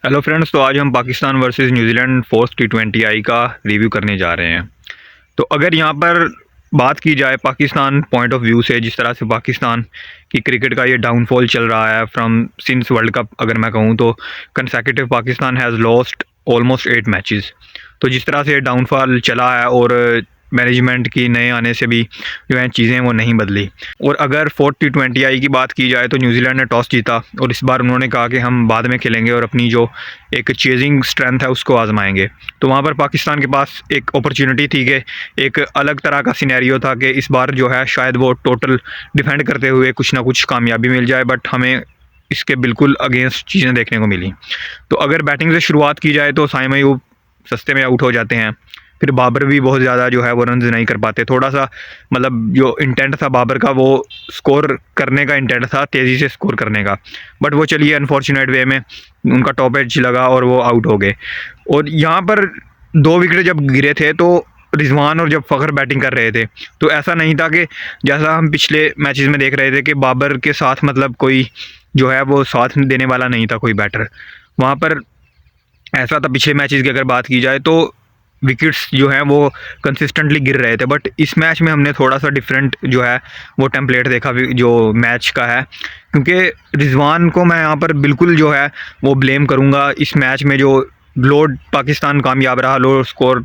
Hello friends, तो आज हम Pakistan versus New Zealand fourth T20I का रिव्यू करने जा रहे हैं। तो अगर यहाँ पर बात की जाए पाकिस्तान पॉइंट ऑफ व्यू से, जिस तरह से पाकिस्तान की क्रिकेट का ये डाउनफॉल चल रहा है फ्रॉम सिंस वर्ल्ड कप, अगर मैं कहूँ तो consecutive Pakistan has lost almost 8 matches. तो जिस तरह से ये डाउनफॉल चला है और मैनेजमेंट की नए आने से भी जो है चीज़ें वो नहीं बदली। और अगर फोर्थ T20I की बात की जाए तो न्यूजीलैंड ने टॉस जीता और इस बार उन्होंने कहा कि हम बाद में खेलेंगे और अपनी जो एक चेजिंग स्ट्रेंथ है उसको आजमाएंगे। तो वहाँ पर पाकिस्तान के पास एक अपॉर्चुनिटी थी कि एक अलग तरह का सिनेरियो था कि इस बार जो है शायद वो टोटल डिफेंड करते हुए कुछ ना कुछ कामयाबी मिल जाए, बट हमें इसके बिल्कुल अगेंस्ट चीज़ें देखने को मिली। तो अगर बैटिंग से शुरुआत की जाए तो साइम अयूब सस्ते में आउट हो जाते हैं। फिर बाबर भी बहुत ज़्यादा जो है वो रन्स नहीं कर पाते। थोड़ा सा मतलब जो इंटेंट था बाबर का, वो स्कोर करने का इंटेंट था, तेज़ी से स्कोर करने का, बट वो चलिए अनफॉर्चुनेट वे में उनका टॉप एज लगा और वो आउट हो गए। और यहाँ पर 2 विकेट जब गिरे थे तो रिजवान और जब फ़खर बैटिंग कर रहे थे, तो ऐसा नहीं था कि जैसा हम पिछले मैचेस में देख रहे थे कि बाबर के साथ मतलब कोई जो है वो साथ देने वाला नहीं था कोई बैटर। वहाँ पर ऐसा था पिछले मैचेस की अगर बात की जाए तो विकेट्स जो हैं वो कंसिस्टेंटली गिर रहे थे, बट इस मैच में हमने थोड़ा सा डिफरेंट जो है वो टेम्पलेट देखा जो मैच का है। क्योंकि रिजवान को मैं यहाँ पर बिल्कुल जो है वो ब्लेम करूँगा इस मैच में, जो लोड पाकिस्तान कामयाब रहा लो स्कोर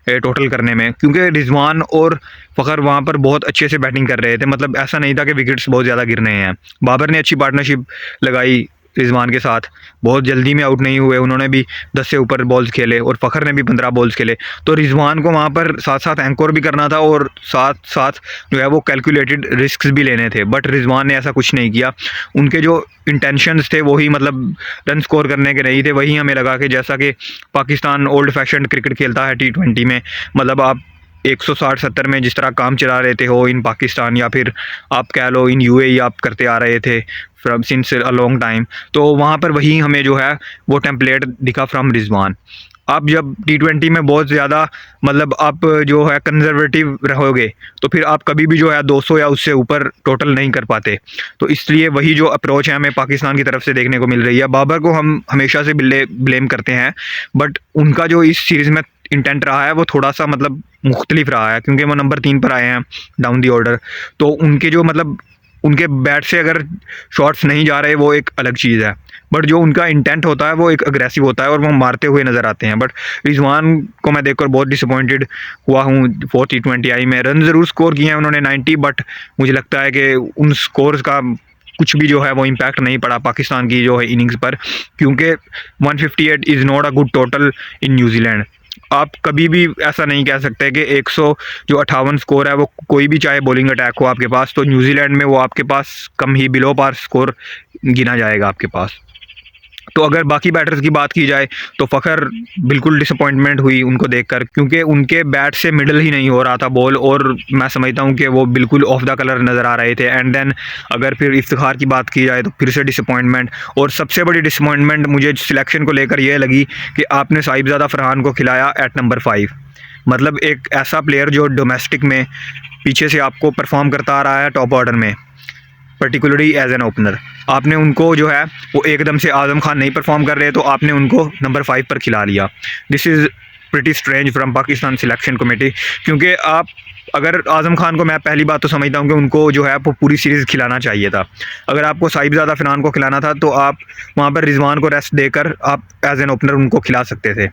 टोटल करने में, क्योंकि रिजवान और फ़खर वहाँ पर बहुत अच्छे से बैटिंग कर रहे थे। मतलब ऐसा नहीं था कि विकेट्स बहुत ज़्यादा गिर रहे हैं। बाबर ने अच्छी पार्टनरशिप लगाई रिजवान के साथ, बहुत जल्दी में आउट नहीं हुए, उन्होंने भी 10 से ऊपर बॉल्स खेले और फ़खर ने भी 15 बॉल्स खेले। तो रिजवान को वहाँ पर साथ साथ एंकोर भी करना था और साथ साथ जो है वो कैलकुलेटेड रिस्क्स भी लेने थे, बट रिजवान ने ऐसा कुछ नहीं किया। उनके जो इंटेंशंस थे वही मतलब रन स्कोर करने के नहीं थे। वही हमें लगा कि जैसा कि पाकिस्तान ओल्ड फैशन क्रिकेट खेलता है T20 में, मतलब आप 160-70 में जिस तरह काम चला रहे थे हो इन पाकिस्तान, या फिर आप कह लो इन UAE आप करते आ रहे थे from since a long time, तो वहाँ पर वही हमें जो है वो टेम्पलेट दिखा फ्रॉम रिजवान। आप जब T20 में बहुत ज़्यादा मतलब आप जो है कंजर्वेटिव रहोगे तो फिर आप कभी भी जो है 200 या उससे ऊपर टोटल नहीं कर पाते। तो इसलिए वही जो अप्रोच है हमें पाकिस्तान की तरफ से देखने को मिल रही है। बाबर को हम हमेशा से ब्लेम करते हैं, बट उनका जो इस सीरीज़ में इंटेंट रहा है वो थोड़ा सा मतलब मुख्तलिफ रहा है, क्योंकि वो नंबर 3 पर आए हैं डाउन दी ऑर्डर। तो उनके जो मतलब उनके बैट से अगर शॉट्स नहीं जा रहे वो एक अलग चीज़ है, बट जो उनका इंटेंट होता है वो एक अग्रेसिव होता है और वो मारते हुए नज़र आते हैं। बट रिजवान को मैं देखकर बहुत डिसअपॉइंटेड हुआ हूँ फोर्थ T20I में। रन ज़रूर स्कोर किए हैं उन्होंने 90, बट मुझे लगता है कि उन स्कोर्स का कुछ भी जो है वो इम्पैक्ट नहीं पड़ा पाकिस्तान की जो है इनिंग्स पर, क्योंकि 158 is not a good total in New Zealand. आप कभी भी ऐसा नहीं कह सकते कि 100 जो 58 स्कोर है वो कोई भी, चाहे बॉलिंग अटैक हो आपके पास, तो न्यूजीलैंड में वो आपके पास कम ही बिलो पार स्कोर गिना जाएगा आपके पास। तो अगर बाकी बैटर्स की बात की जाए तो फ़खर बिल्कुल डिसअपॉइंटमेंट हुई उनको देखकर, क्योंकि उनके बैट से मिडल ही नहीं हो रहा था बॉल, और मैं समझता हूँ कि वो बिल्कुल ऑफ द कलर नज़र आ रहे थे। एंड देन अगर फिर इफ्तिखार की बात की जाए तो फिर से डिसअपॉइंटमेंट, और सबसे बड़ी डिसअपॉइंटमेंट मुझे सिलेक्शन को लेकर यह लगी कि आपने साहिबजादा फरहान को खिलाया एट नंबर 5। मतलब एक ऐसा प्लेयर जो डोमेस्टिक में पीछे से आपको परफॉर्म करता आ रहा है टॉप ऑर्डर में, पर्टिकुलरली एज एन ओपनर, आपने उनको जो है वो एकदम से आज़म खान नहीं परफॉर्म कर रहे तो आपने उनको नंबर 5 पर खिला लिया। This is pretty strange from Pakistan selection committee, क्योंकि आप अगर आज़म खान को, मैं पहली बात तो समझता हूँ कि उनको जो है वो पूरी सीरीज़ खिलाना चाहिए था। अगर आपको साहिबजादा फरहान को खिलाना था तो आप वहाँ पर रिजवान को रेस्ट देकर आप एज एन ओपनर उनको खिला सकते थे।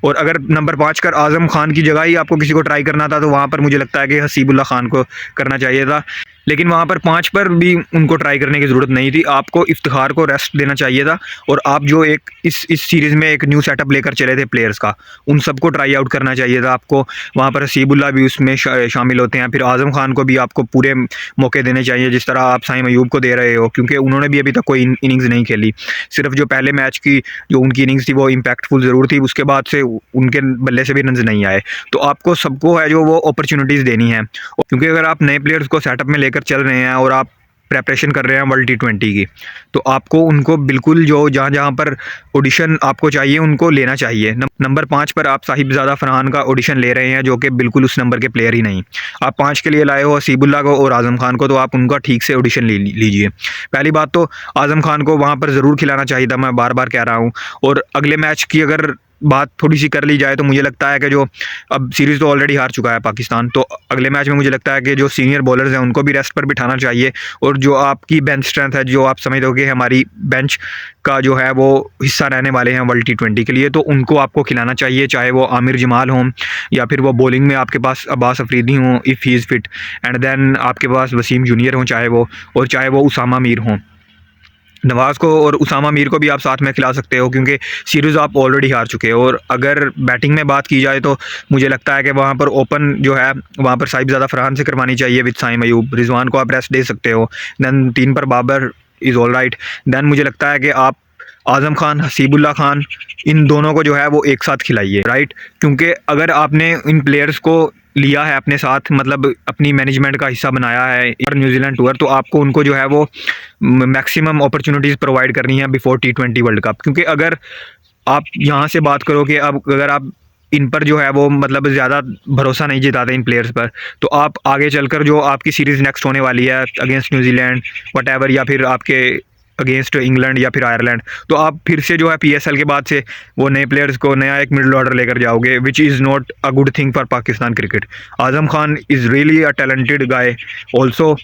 और अगर नंबर 5 कर आज़म खान की जगह ही आपको किसी को ट्राई करना था तो वहाँ पर मुझे लगता है कि हसीबुल्ला खान को करना चाहिए था। लेकिन वहाँ पर 5 पर भी उनको ट्राई करने की ज़रूरत नहीं थी, आपको इफ्तिखार को रेस्ट देना चाहिए था। और आप जो एक इस सीरीज़ में एक न्यू सेटअप लेकर चले थे प्लेयर्स का, उन सबको ट्राई आउट करना चाहिए था आपको। वहाँ पर हसीबुल्ला भी उसमें शामिल होते हैं, फिर आज़म खान को भी आपको पूरे मौके देने चाहिए जिस तरह आप साइम अयूब को दे रहे हो, क्योंकि उन्होंने भी अभी तक कोई इनिंग्स नहीं खेली। सिर्फ जो पहले मैच की जो उनकी इनिंग्स थी वो इम्पैक्टफुल ज़रूर थी, उसके बाद से उनके बल्ले से भी रन नहीं आए। तो आपको सबको है जो वो अपॉर्चुनिटीज़ देनी है, क्योंकि अगर आप नए प्लेयर्स को सेटअप में लेकर चल रहे हैं और आप प्रेपरेशन कर रहे हैं वर्ल्ड T20 की, तो आपको उनको बिल्कुल जो जहाँ जहाँ पर ऑडिशन आपको चाहिए उनको लेना चाहिए। नंबर 5 पर आप साहिबजादा फरहान का ऑडिशन ले रहे हैं, जो कि बिल्कुल उस नंबर के प्लेयर ही नहीं। आप 5 के लिए लाए हो हसीबुल्ला को और आज़म खान को, तो आप उनका ठीक से ऑडिशन लीजिए। पहली बात तो आज़म खान को वहाँ पर ज़रूर खिलाना चाहिए था, मैं बार बार कह रहा हूँ। और अगले मैच की अगर बात थोड़ी सी कर ली जाए तो मुझे लगता है कि जो अब सीरीज़ तो ऑलरेडी हार चुका है पाकिस्तान, तो अगले मैच में मुझे लगता है कि जो सीनियर बॉलर्स हैं उनको भी रेस्ट पर बिठाना चाहिए। और जो आपकी बेंच स्ट्रेंथ है, जो आप समझ दोगे हमारी बेंच का जो है वो हिस्सा रहने वाले हैं वर्ल्ड T20 के लिए, तो उनको आपको खिलाना चाहिए, चाहे वो आमिर जमाल हों या फिर वो बॉलिंग में आपके पास अब्बास अफरीदी हों if he is fit, and then आपके पास वसीम जूनियर हों चाहे वो उसामा मीर हों। नवाज़ को और उसामा मीर को भी आप साथ में खिला सकते हो, क्योंकि सीरीज़ आप ऑलरेडी हार चुके हो। और अगर बैटिंग में बात की जाए तो मुझे लगता है कि वहाँ पर ओपन जो है वहाँ पर साहिबजादा फरहान से करवानी चाहिए विद साइम अयूब। रिजवान को आप रेस्ट दे सकते हो। दैन 3 पर Babar is all right. Then मुझे लगता है कि आप आज़म खान, हसीबुल्ला खान, इन दोनों को जो है वो एक साथ खिलाइए, राइट। क्योंकि अगर आपने इन प्लेयर्स को लिया है अपने साथ, मतलब अपनी मैनेजमेंट का हिस्सा बनाया है और न्यूजीलैंड टूर, तो आपको उनको जो है वो मैक्सिमम अपॉर्चुनिटीज़ प्रोवाइड करनी है बिफोर T20 वर्ल्ड कप। क्योंकि अगर आप यहाँ से बात करो कि अब अगर आप इन पर जो है वो मतलब ज़्यादा भरोसा नहीं जताते इन प्लेयर्स पर, तो आप आगे चलकर जो आपकी सीरीज़ नेक्स्ट होने वाली है अगेंस्ट न्यूजीलैंड वटेवर, या फिर आपके अगेंस्ट इंग्लैंड या फिर आयरलैंड, तो आप फिर से जो है PSL के बाद से वो नए प्लेयर्स को नया एक मिडिल ऑर्डर लेकर जाओगे, which is not a good thing for Pakistan cricket. Azam Khan is really a talented guy also.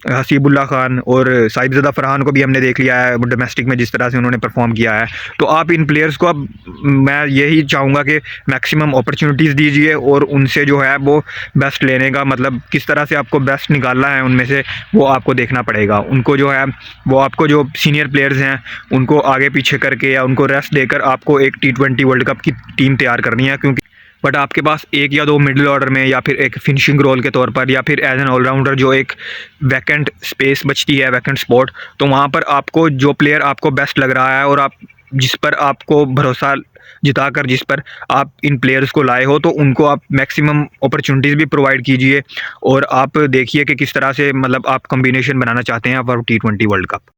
Hasibullah Khan और साहिबजादा फरहान को भी हमने देख लिया है डोमेस्टिक में जिस तरह से उन्होंने परफॉर्म किया है। तो आप इन प्लेयर्स को अब मैं यही चाहूँगा कि मैक्सिमम अपॉर्चुनिटीज़ दीजिए और उनसे जो है वो बेस्ट लेने का, मतलब किस तरह से आपको बेस्ट निकालना है उनमें से, वो आपको देखना पड़ेगा। उनको जो है वो आपको जो सीनियर प्लेयर्स हैं उनको आगे पीछे करके या उनको रेस्ट देकर आपको एक T20 वर्ल्ड कप की टीम तैयार करनी है। क्योंकि बट आपके पास एक या दो मिडिल ऑर्डर में या फिर एक फिनिशिंग रोल के तौर पर या फिर एज एन ऑलराउंडर जो एक वैकेंट स्पेस बचती है, वैकेंट स्पॉट, तो वहाँ पर आपको जो प्लेयर आपको बेस्ट लग रहा है और आप जिस पर आपको भरोसा जिताकर जिस पर आप इन प्लेयर्स को लाए हो, तो उनको आप मैक्सिमम अपॉर्चुनिटीज़ भी प्रोवाइड कीजिए। और आप देखिए कि किस तरह से मतलब आप कॉम्बिनेशन बनाना चाहते हैं फॉर T20 वर्ल्ड कप।